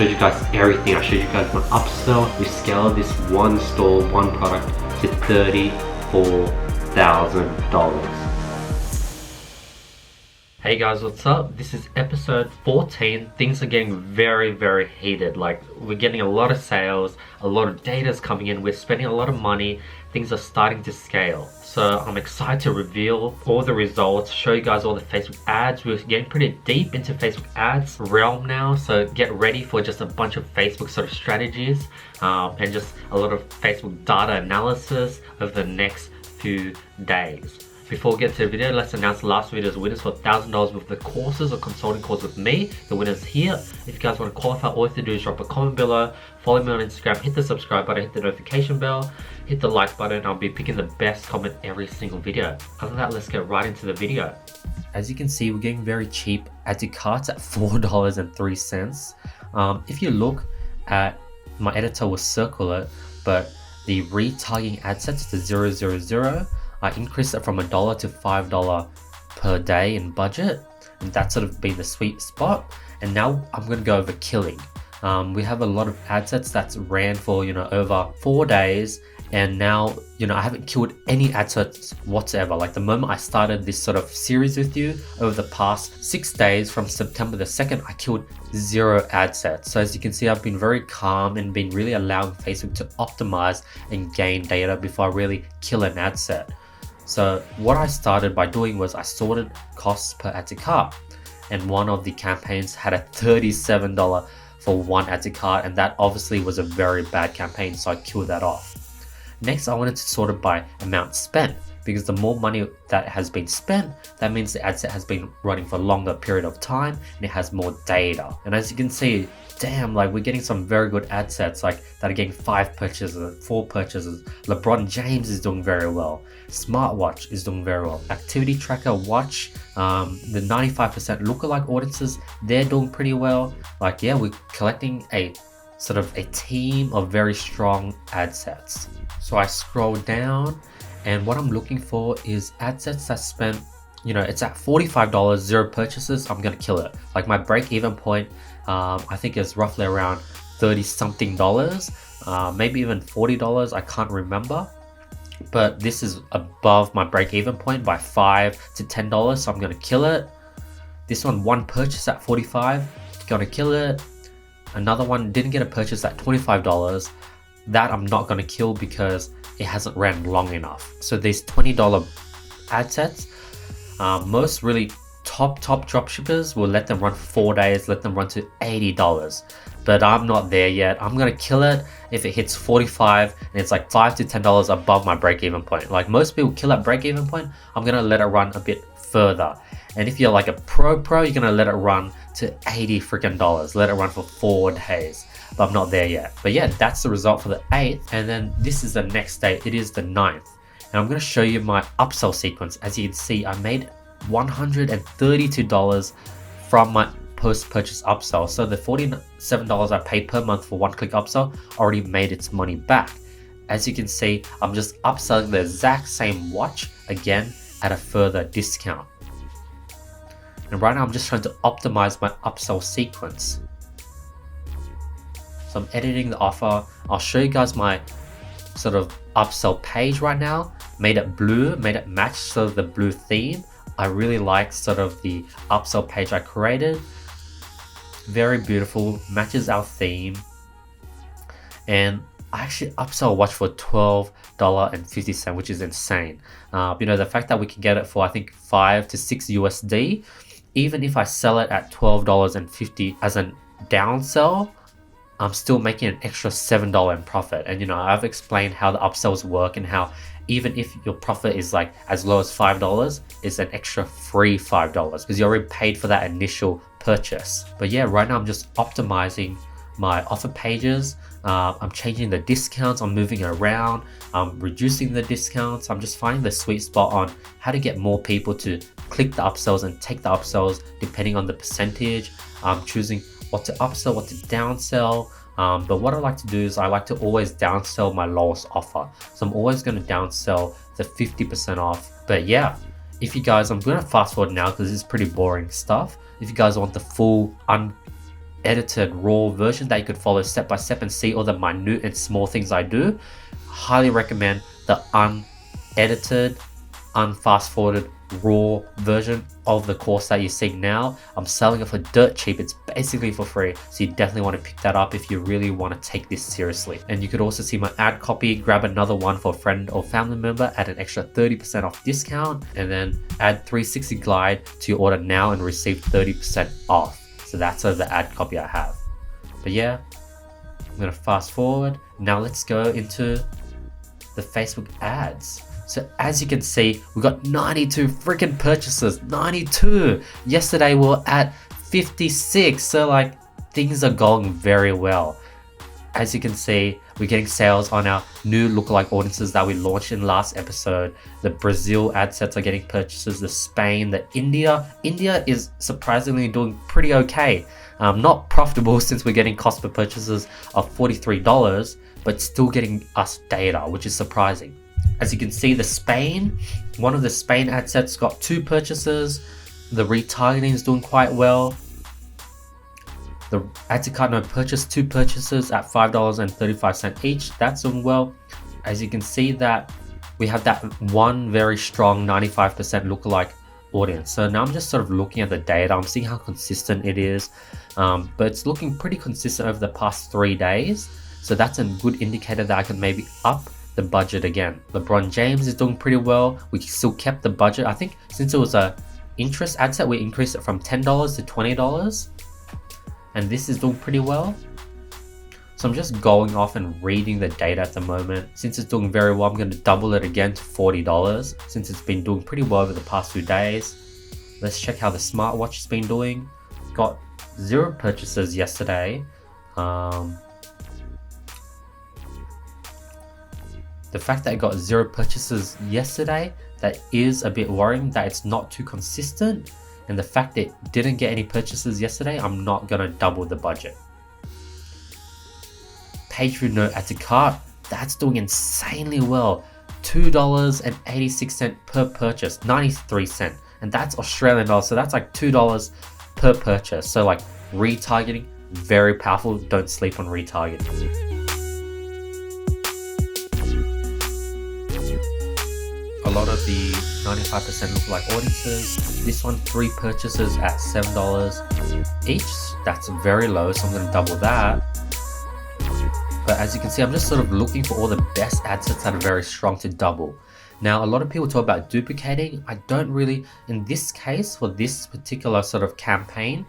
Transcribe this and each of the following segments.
showed you guys everything. I showed you guys my upsell. We scaled this one store, one product to $34,000. Hey guys, what's up? This is episode 14. Things are getting very heated. Like, we're getting a lot of sales, a lot of data is coming in, we're spending a lot of money, things are starting to scale. So I'm excited to reveal all the results, show you guys all the Facebook ads. We're getting pretty deep into Facebook ads realm now, so get ready for just a bunch of Facebook sort of strategies and just a lot of Facebook data analysis over the next few days. Before we get to the video, let's announce last video's winners for $1,000 with the courses or consulting course with me. The winner's here. If you guys want to qualify, all you have to do is drop a comment below, follow me on Instagram, hit the subscribe button, hit the notification bell, hit the like button. I'll be picking the best comment every single video. Other than that, let's get right into the video. As you can see, we're getting very cheap add to carts at $4.03. If you look at my editor will circle it, but the retargeting Adsets to 000, I increased it from $1 to $5 per day in budget, and that's sort of been the sweet spot. And now I'm going to go over killing. We have a lot of Adsets that's ran for over 4 days, and now I haven't killed any Adsets whatsoever. Like, the moment I started this sort of series with you, over the past 6 days from September the 2nd, I killed 0 Adsets. So as you can see, I've been very calm and been really allowing Facebook to optimize and gain data before I really kill an Adset. So what I started by doing was I sorted costs per add to cart, and one of the campaigns had a $37 for one add to cart, and that obviously was a very bad campaign, so I killed that off. Next, I wanted to sort it by amount spent, because the more money that has been spent, that means the ad set has been running for a longer period of time and it has more data. And as you can see, damn, like, we're getting some very good ad sets like that are getting 5 purchases, 4 purchases. LeBron James is doing very well. Smartwatch is doing very well. Activity tracker watch, the 95% lookalike audiences, they're doing pretty well. Like, yeah, we're collecting a sort of a team of very strong ad sets. So I scroll down, and what I'm looking for is ad sets that spent, it's at $45, 0 purchases. I'm gonna kill it. Like, my break even point, I think is roughly around 30 something dollars, maybe even $40. I can't remember, but this is above my break even point by $5 to $10, so I'm gonna kill it. This one purchase at $45, gonna kill it. Another one didn't get a purchase at $25. That I'm not gonna kill because it hasn't ran long enough. So these $20 ad sets, most really top dropshippers will let them run for 4 days, let them run to $80, but I'm not there yet. I'm gonna kill it if it hits 45 and it's like $5 to $10 above my break-even point. Like, most people kill at break-even point. I'm gonna let it run a bit further, and if you're like a pro, you're gonna let it run to $80 freaking dollars. Let it run for 4 days, but I'm not there yet. But yeah, that's the result for the 8th, and then this is the next day. It is the 9th, and I'm gonna show you my upsell sequence. As you can see, I made $132 from my post-purchase upsell. So the $47 I paid per month for one-click upsell already made its money back. As you can see, I'm just upselling the exact same watch again at a further discount. And right now I'm just trying to optimize my upsell sequence. So I'm editing the offer. I'll show you guys my sort of upsell page right now. Made it blue, made it match sort of the blue theme. I really like sort of the upsell page I created. Very beautiful, matches our theme. And I actually upsell a watch for $12.50, which is insane. The fact that we can get it for, I think, 5 to 6 USD, even if I sell it at $12.50 as a downsell, I'm still making an extra $7 in profit. And I've explained how the upsells work and how even if your profit is like as low as $5, it's an extra free $5 because you already paid for that initial purchase. But yeah, right now I'm just optimizing my offer pages. I'm changing the discounts, I'm moving around, I'm reducing the discounts. I'm just finding the sweet spot on how to get more people to click the upsells and take the upsells depending on the percentage. I'm choosing what to upsell, what to downsell. But what I like to do is I like to always downsell my lowest offer. So I'm always going to downsell the 50% off. But yeah, if you guys, I'm going to fast forward now because this is pretty boring stuff. If you guys want the full edited raw version that you could follow step by step and see all the minute and small things I do, highly recommend the unedited, unfast forwarded raw version of the course that you're seeing now. I'm selling it for dirt cheap. It's basically for free, so you definitely want to pick that up if you really want to take this seriously. And you could also see my ad copy, grab another one for a friend or family member at an extra 30% off discount, and then add 360 glide to your order now and receive 30% off. So that's the ad copy I have. But yeah, I'm gonna fast forward. Now let's go into the Facebook ads. So as you can see, we got 92 freaking purchases, 92. Yesterday we were at 56, so like things are going very well. As you can see, we're getting sales on our new lookalike audiences that we launched in last episode. The Brazil ad sets are getting purchases, the Spain, the India is surprisingly doing pretty okay. Not profitable since we're getting cost per purchases of $43, but still getting us data, which is surprising. As you can see, one of the Spain ad sets got 2 purchases. The retargeting is doing quite well. The add to cart no purchase, 2 purchases at $5.35 each. That's doing well. As you can see that we have that one very strong 95% lookalike audience. So now I'm just sort of looking at the data. I'm seeing how consistent it is. But it's looking pretty consistent over the past 3 days. So that's a good indicator that I can maybe up the budget again. LeBron James is doing pretty well. We still kept the budget. I think since it was a interest ad set, we increased it from $10 to $20. And this is doing pretty well. So I'm just going off and reading the data at the moment. Since it's doing very well, I'm going to double it again to $40 since it's been doing pretty well over the past few days. Let's check how the smartwatch has been doing. Got 0 purchases yesterday. The fact that I got 0 purchases yesterday, that is a bit worrying that it's not too consistent. And the fact that it didn't get any purchases yesterday, I'm not gonna double the budget. Page view no add to cart, that's doing insanely well. $2.86 per purchase, 93 cents. And that's Australian dollars, so that's like $2 per purchase. So like retargeting, very powerful. Don't sleep on retargeting. A lot of the 95% lookalike audiences. This one, 3 purchases at $7 each. That's very low, so I'm going to double that. But as you can see, I'm just sort of looking for all the best ad sets that are very strong to double. Now, a lot of people talk about duplicating. I don't really, in this case, for this particular sort of campaign,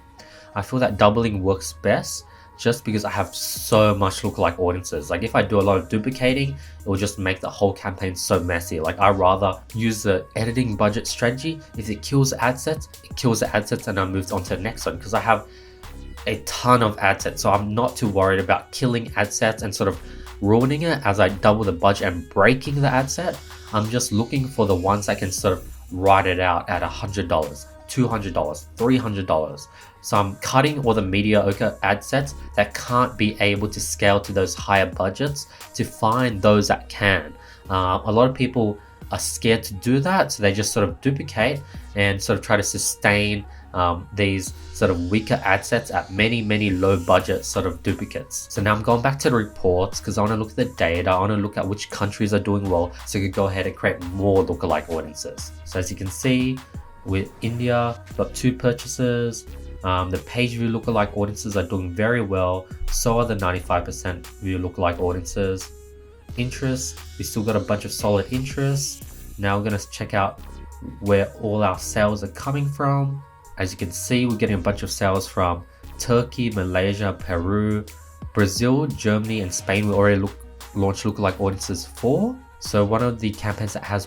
I feel that doubling works best just because I have so much lookalike audiences. Like if I do a lot of duplicating, it will just make the whole campaign so messy. Like I rather use the editing budget strategy. If it kills the ad sets, it kills the ad sets and I move on to the next one because I have a ton of ad sets. So I'm not too worried about killing ad sets and sort of ruining it as I double the budget and breaking the ad set. I'm just looking for the ones that can sort of ride it out at $100, $200, $300. So I'm cutting all the mediocre ad sets that can't be able to scale to those higher budgets to find those that can. A lot of people are scared to do that, so they just sort of duplicate and sort of try to sustain these sort of weaker ad sets at many low budget sort of duplicates. So now I'm going back to the reports because I want to look at the data. I want to look at which countries are doing well so you can go ahead and create more lookalike audiences. So as you can see, with India, got 2 purchases. The page view lookalike audiences are doing very well. So are the 95% view lookalike audiences. Interests, we still got a bunch of solid interests. Now we're going to check out where all our sales are coming from. As you can see, we're getting a bunch of sales from Turkey, Malaysia, Peru, Brazil, Germany, and Spain. We already launched lookalike audiences for. So one of the campaigns that has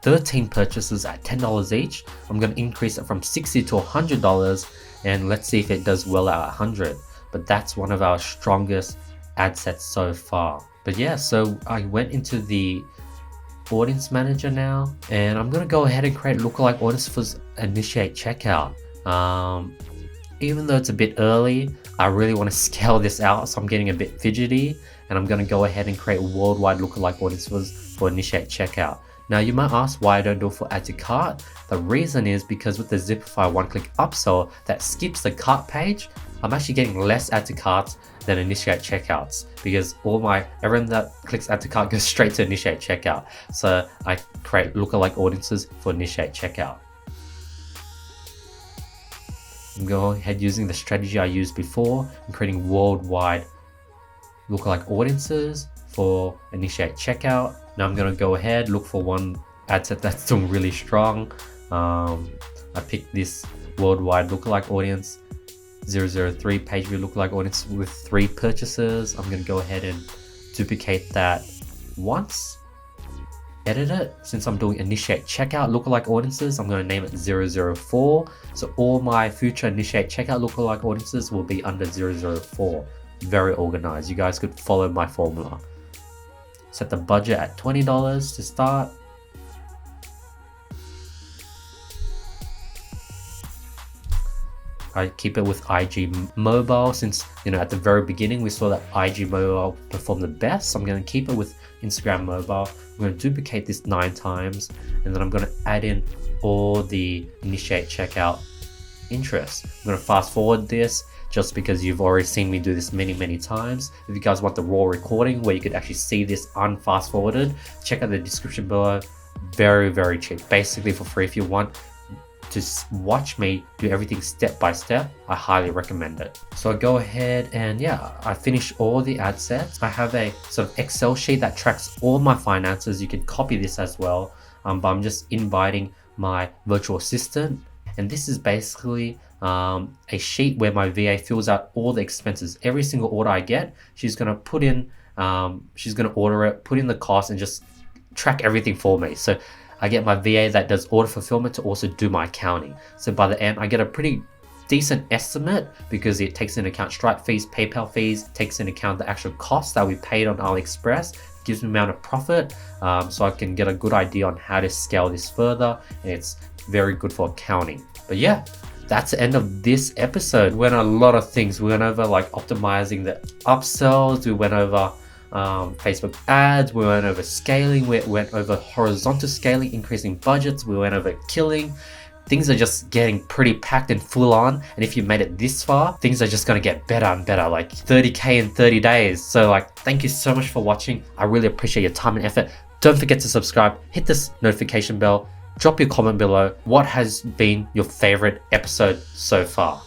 13 purchases at $10 each, I'm going to increase it from $60 to $100, and let's see if it does well at 100. But that's one of our strongest ad sets so far. But yeah, so I went into the audience manager now, and I'm going to go ahead and create lookalike audience for initiate checkout. Even though it's a bit early, I really want to scale this out, so I'm getting a bit fidgety, and I'm going to go ahead and create worldwide lookalike audiences for initiate checkout. Now you might ask why I don't do it for add to cart. The reason is because with the Zipify one-click upsell that skips the cart page, I'm actually getting less add to carts than initiate checkouts, because everyone that clicks add to cart goes straight to initiate checkout. So I create lookalike audiences for initiate checkout. I'm going ahead using the strategy I used before and creating worldwide lookalike audiences for initiate checkout. Now I'm going to go ahead, look for one ad set that's doing really strong. I picked this worldwide lookalike audience, 003 page view lookalike audience with 3 purchases. I'm going to go ahead and duplicate that once, edit it. Since I'm doing initiate checkout lookalike audiences, I'm going to name it 004. So all my future initiate checkout lookalike audiences will be under 004. Very organized. You guys could follow my formula. Set the budget at $20 to start. I keep it with IG mobile, since at the very beginning we saw that IG mobile performed the best. So I'm going to keep it with Instagram mobile. I'm going to duplicate this 9 times, and then I'm going to add in all the initiate checkout interests. I'm going to fast forward this just because you've already seen me do this many times. If you guys want the raw recording where you could actually see this unfast forwarded, check out the description below. Very cheap, basically for free. If you want to watch me do everything step by step, I highly recommend it. So I go ahead and I finish all the ad sets. I have a sort of Excel sheet that tracks all my finances. You can copy this as well, but I'm just inviting my virtual assistant, and this is basically a sheet where my VA fills out all the expenses. Every single order I get, she's gonna put in, she's gonna order it, put in the cost, and just track everything for me. So I get my VA that does order fulfillment to also do my accounting. So by the end, I get a pretty decent estimate because it takes into account Stripe fees, PayPal fees, takes into account the actual costs that we paid on AliExpress, gives me amount of profit, so I can get a good idea on how to scale this further, and it's very good for accounting. But that's the end of this episode. We went over a lot of things. We went over like optimizing the upsells, we went over Facebook ads, we went over scaling, we went over horizontal scaling, increasing budgets, we went over killing. Things are just getting pretty packed and full on, and if you made it this far, things are just going to get better and better, like 30k in 30 days. So thank you so much for watching. I really appreciate your time and effort. Don't forget to subscribe, hit this notification bell, drop your comment below. What has been your favorite episode so far?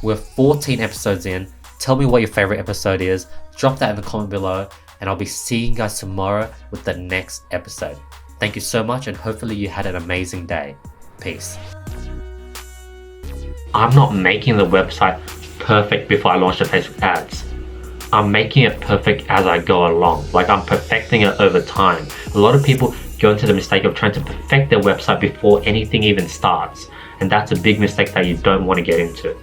We're 14 episodes in. Tell me what your favorite episode is. Drop that in the comment below, and I'll be seeing you guys tomorrow with the next episode. Thank you so much, and hopefully you had an amazing day. Peace. I'm not making the website perfect before I launch the Facebook ads. I'm making it perfect as I go along. I'm perfecting it over time. A lot of people go into the mistake of trying to perfect their website before anything even starts. And that's a big mistake that you don't want to get into.